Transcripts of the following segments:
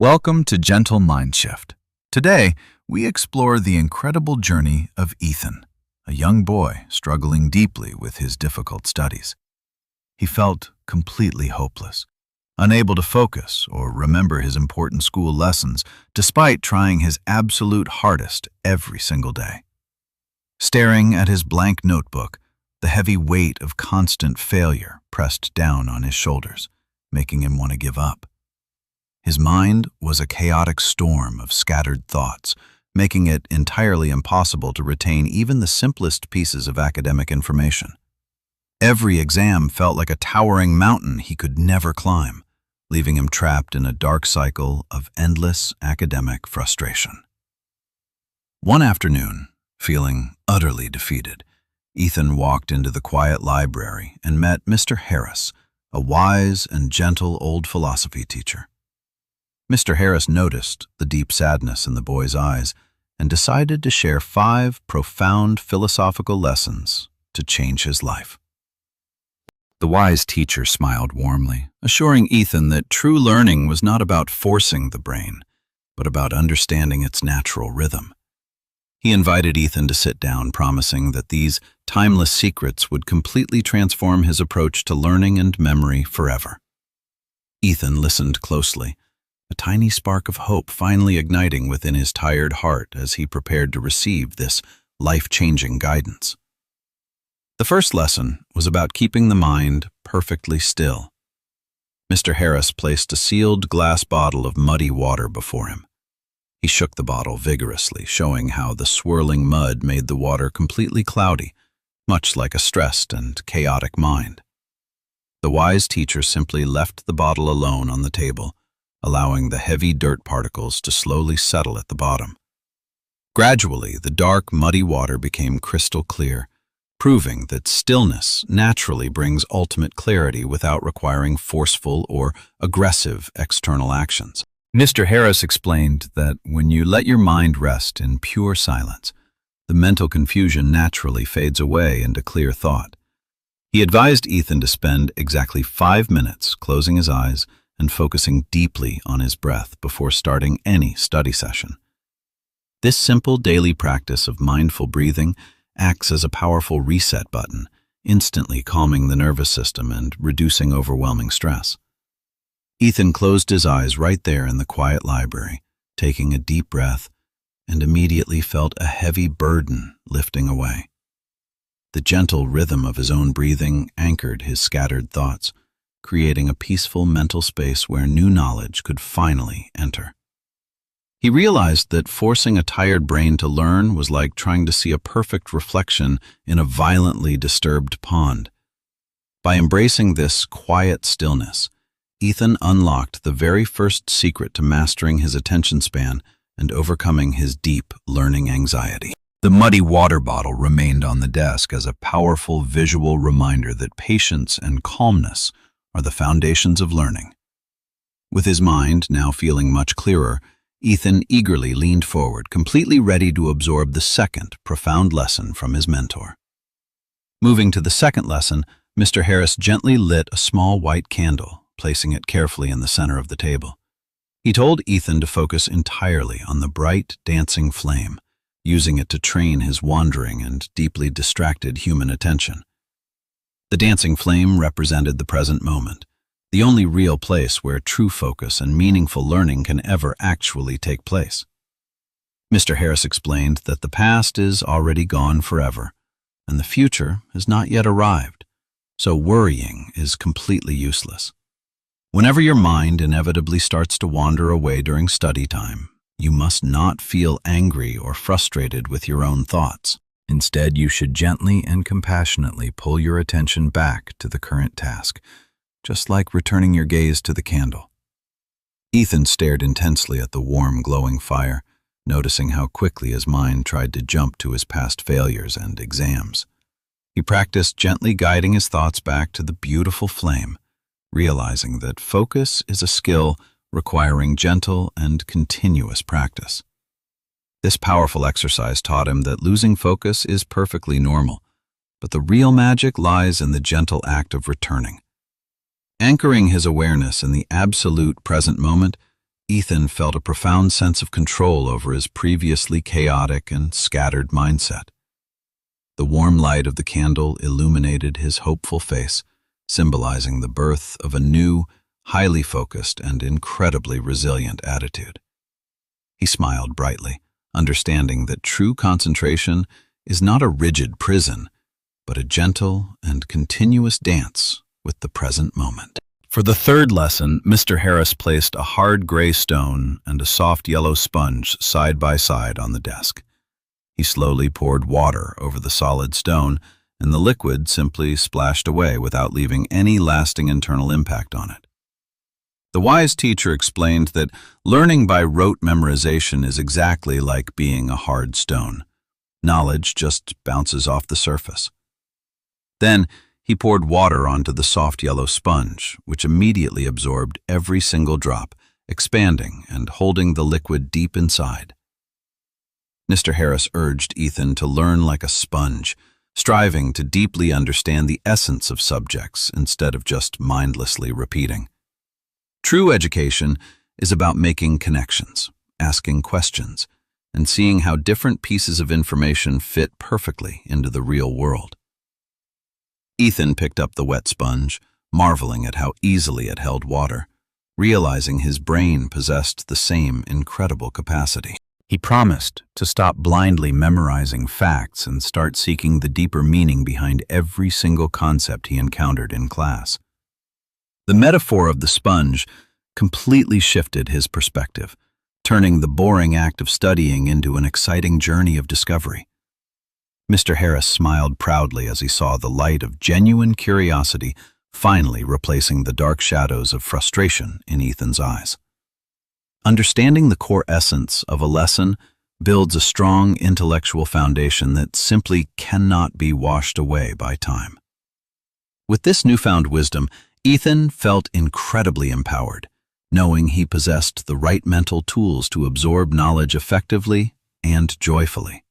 Welcome to Gentle Mind Shift. Today, we explore the incredible journey of Ethan, a young boy struggling deeply with his difficult studies. He felt completely hopeless, unable to focus or remember his important school lessons despite trying his absolute hardest every single day. Staring at his blank notebook, the heavy weight of constant failure pressed down on his shoulders, making him want to give up. His mind was a chaotic storm of scattered thoughts, making it entirely impossible to retain even the simplest pieces of academic information. Every exam felt like a towering mountain he could never climb, leaving him trapped in a dark cycle of endless academic frustration. One afternoon, feeling utterly defeated, Ethan walked into the quiet library and met Mr. Harris, a wise and gentle old philosophy teacher. Mr. Harris noticed the deep sadness in the boy's eyes and decided to share 5 profound philosophical lessons to change his life. The wise teacher smiled warmly, assuring Ethan that true learning was not about forcing the brain, but about understanding its natural rhythm. He invited Ethan to sit down, promising that these timeless secrets would completely transform his approach to learning and memory forever. Ethan listened closely, a tiny spark of hope finally igniting within his tired heart as he prepared to receive this life-changing guidance. The first lesson was about keeping the mind perfectly still. Mr. Harris placed a sealed glass bottle of muddy water before him. He shook the bottle vigorously, showing how the swirling mud made the water completely cloudy, much like a stressed and chaotic mind. The wise teacher simply left the bottle alone on the table, allowing the heavy dirt particles to slowly settle at the bottom. Gradually, the dark, muddy water became crystal clear, proving that stillness naturally brings ultimate clarity without requiring forceful or aggressive external actions. Mr. Harris explained that when you let your mind rest in pure silence, the mental confusion naturally fades away into clear thought. He advised Ethan to spend exactly 5 minutes closing his eyes and focusing deeply on his breath before starting any study session. This simple daily practice of mindful breathing acts as a powerful reset button, instantly calming the nervous system and reducing overwhelming stress. Ethan closed his eyes right there in the quiet library, taking a deep breath, and immediately felt a heavy burden lifting away. The gentle rhythm of his own breathing anchored his scattered thoughts, creating a peaceful mental space where new knowledge could finally enter. He realized that forcing a tired brain to learn was like trying to see a perfect reflection in a violently disturbed pond. By embracing this quiet stillness, Ethan unlocked the very first secret to mastering his attention span and overcoming his deep learning anxiety. The muddy water bottle remained on the desk as a powerful visual reminder that patience and calmness are the foundations of learning. With his mind now feeling much clearer, Ethan eagerly leaned forward, completely ready to absorb the second profound lesson from his mentor. Moving to the second lesson, Mr. Harris gently lit a small white candle, placing it carefully in the center of the table. He told Ethan to focus entirely on the bright, dancing flame, using it to train his wandering and deeply distracted human attention. The dancing flame represented the present moment, the only real place where true focus and meaningful learning can ever actually take place. Mr. Harris explained that the past is already gone forever, and the future has not yet arrived, so worrying is completely useless. Whenever your mind inevitably starts to wander away during study time, you must not feel angry or frustrated with your own thoughts. Instead, you should gently and compassionately pull your attention back to the current task, just like returning your gaze to the candle. Ethan stared intensely at the warm, glowing fire, noticing how quickly his mind tried to jump to his past failures and exams. He practiced gently guiding his thoughts back to the beautiful flame, realizing that focus is a skill requiring gentle and continuous practice. This powerful exercise taught him that losing focus is perfectly normal, but the real magic lies in the gentle act of returning. Anchoring his awareness in the absolute present moment, Ethan felt a profound sense of control over his previously chaotic and scattered mindset. The warm light of the candle illuminated his hopeful face, symbolizing the birth of a new, highly focused and incredibly resilient attitude. He smiled brightly, understanding that true concentration is not a rigid prison, but a gentle and continuous dance with the present moment. For the third lesson, Mr. Harris placed a hard gray stone and a soft yellow sponge side by side on the desk. He slowly poured water over the solid stone, and the liquid simply splashed away without leaving any lasting internal impact on it. The wise teacher explained that learning by rote memorization is exactly like being a hard stone. Knowledge just bounces off the surface. Then, he poured water onto the soft yellow sponge, which immediately absorbed every single drop, expanding and holding the liquid deep inside. Mr. Harris urged Ethan to learn like a sponge, striving to deeply understand the essence of subjects instead of just mindlessly repeating. True education is about making connections, asking questions, and seeing how different pieces of information fit perfectly into the real world. Ethan picked up the wet sponge, marveling at how easily it held water, realizing his brain possessed the same incredible capacity. He promised to stop blindly memorizing facts and start seeking the deeper meaning behind every single concept he encountered in class. The metaphor of the sponge completely shifted his perspective, turning the boring act of studying into an exciting journey of discovery. Mr. Harris smiled proudly as he saw the light of genuine curiosity finally replacing the dark shadows of frustration in Ethan's eyes. Understanding the core essence of a lesson builds a strong intellectual foundation that simply cannot be washed away by time. With this newfound wisdom, Ethan felt incredibly empowered, knowing he possessed the right mental tools to absorb knowledge effectively and joyfully.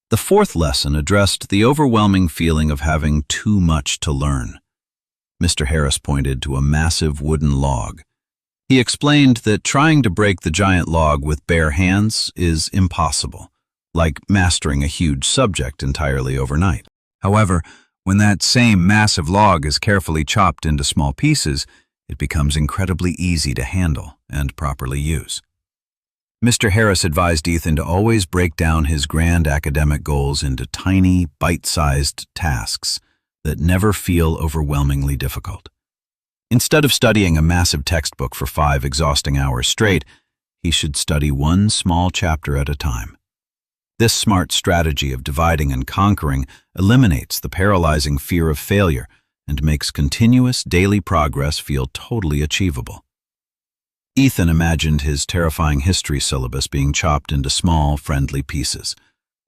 The fourth lesson addressed the overwhelming feeling of having too much to learn. Mr. Harris pointed to a massive wooden log. He explained that trying to break the giant log with bare hands is impossible, like mastering a huge subject entirely overnight. However, when that same massive log is carefully chopped into small pieces, it becomes incredibly easy to handle and properly use. Mr. Harris advised Ethan to always break down his grand academic goals into tiny, bite-sized tasks that never feel overwhelmingly difficult. Instead of studying a massive textbook for 5 exhausting hours straight, he should study one small chapter at a time. This smart strategy of dividing and conquering eliminates the paralyzing fear of failure and makes continuous daily progress feel totally achievable. Ethan imagined his terrifying history syllabus being chopped into small, friendly pieces,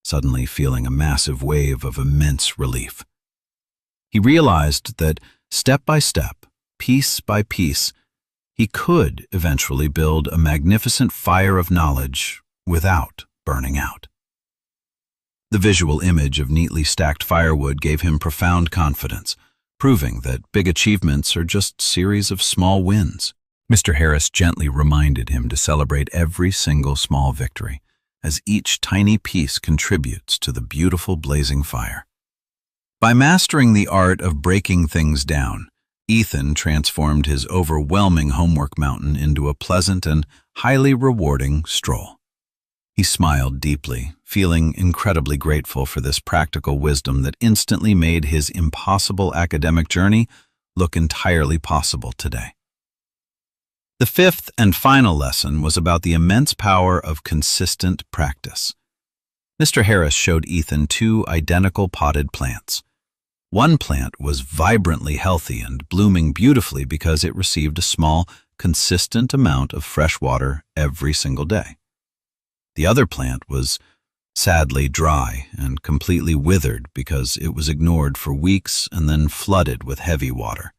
suddenly feeling a massive wave of immense relief. He realized that step by step, piece by piece, he could eventually build a magnificent fire of knowledge without burning out. The visual image of neatly stacked firewood gave him profound confidence, proving that big achievements are just series of small wins. Mr. Harris gently reminded him to celebrate every single small victory, as each tiny piece contributes to the beautiful blazing fire. By mastering the art of breaking things down, Ethan transformed his overwhelming homework mountain into a pleasant and highly rewarding stroll. He smiled deeply, feeling incredibly grateful for this practical wisdom that instantly made his impossible academic journey look entirely possible today. The fifth and final lesson was about the immense power of consistent practice. Mr. Harris showed Ethan 2 identical potted plants. One plant was vibrantly healthy and blooming beautifully because it received a small, consistent amount of fresh water every single day. The other plant was sadly dry and completely withered because it was ignored for weeks and then flooded with heavy water.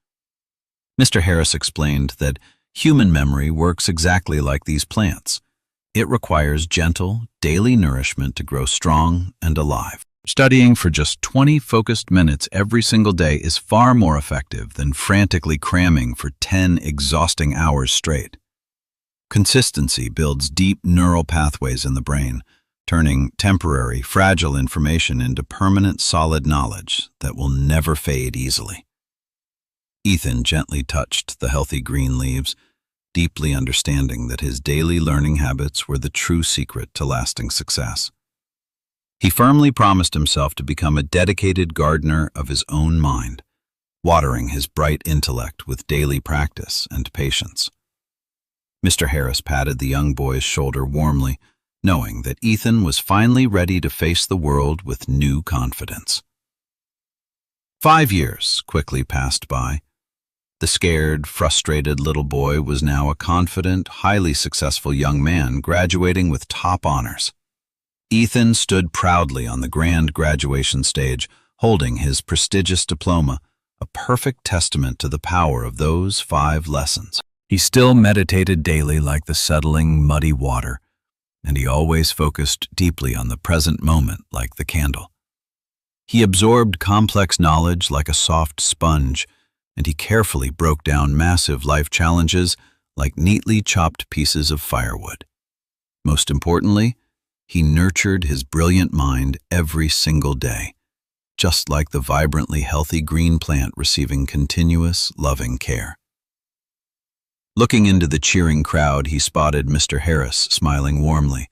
Mr. Harris explained that human memory works exactly like these plants. It requires gentle, daily nourishment to grow strong and alive. Studying for just 20 focused minutes every single day is far more effective than frantically cramming for 10 exhausting hours straight. Consistency builds deep neural pathways in the brain, turning temporary, fragile information into permanent, solid knowledge that will never fade easily. Ethan gently touched the healthy green leaves, deeply understanding that his daily learning habits were the true secret to lasting success. He firmly promised himself to become a dedicated gardener of his own mind, watering his bright intellect with daily practice and patience. Mr. Harris patted the young boy's shoulder warmly, knowing that Ethan was finally ready to face the world with new confidence. 5 years quickly passed by. The scared, frustrated little boy was now a confident, highly successful young man graduating with top honors. Ethan stood proudly on the grand graduation stage, holding his prestigious diploma, a perfect testament to the power of those 5 lessons. He still meditated daily like the settling, muddy water, and he always focused deeply on the present moment like the candle. He absorbed complex knowledge like a soft sponge, and he carefully broke down massive life challenges like neatly chopped pieces of firewood. Most importantly, he nurtured his brilliant mind every single day, just like the vibrantly healthy green plant receiving continuous, loving care. Looking into the cheering crowd, he spotted Mr. Harris smiling warmly,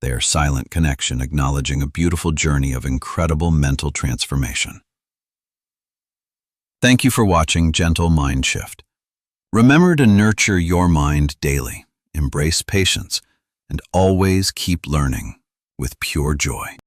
their silent connection acknowledging a beautiful journey of incredible mental transformation. Thank you for watching Gentle Mind Shift. Remember to nurture your mind daily, embrace patience, and always keep learning with pure joy.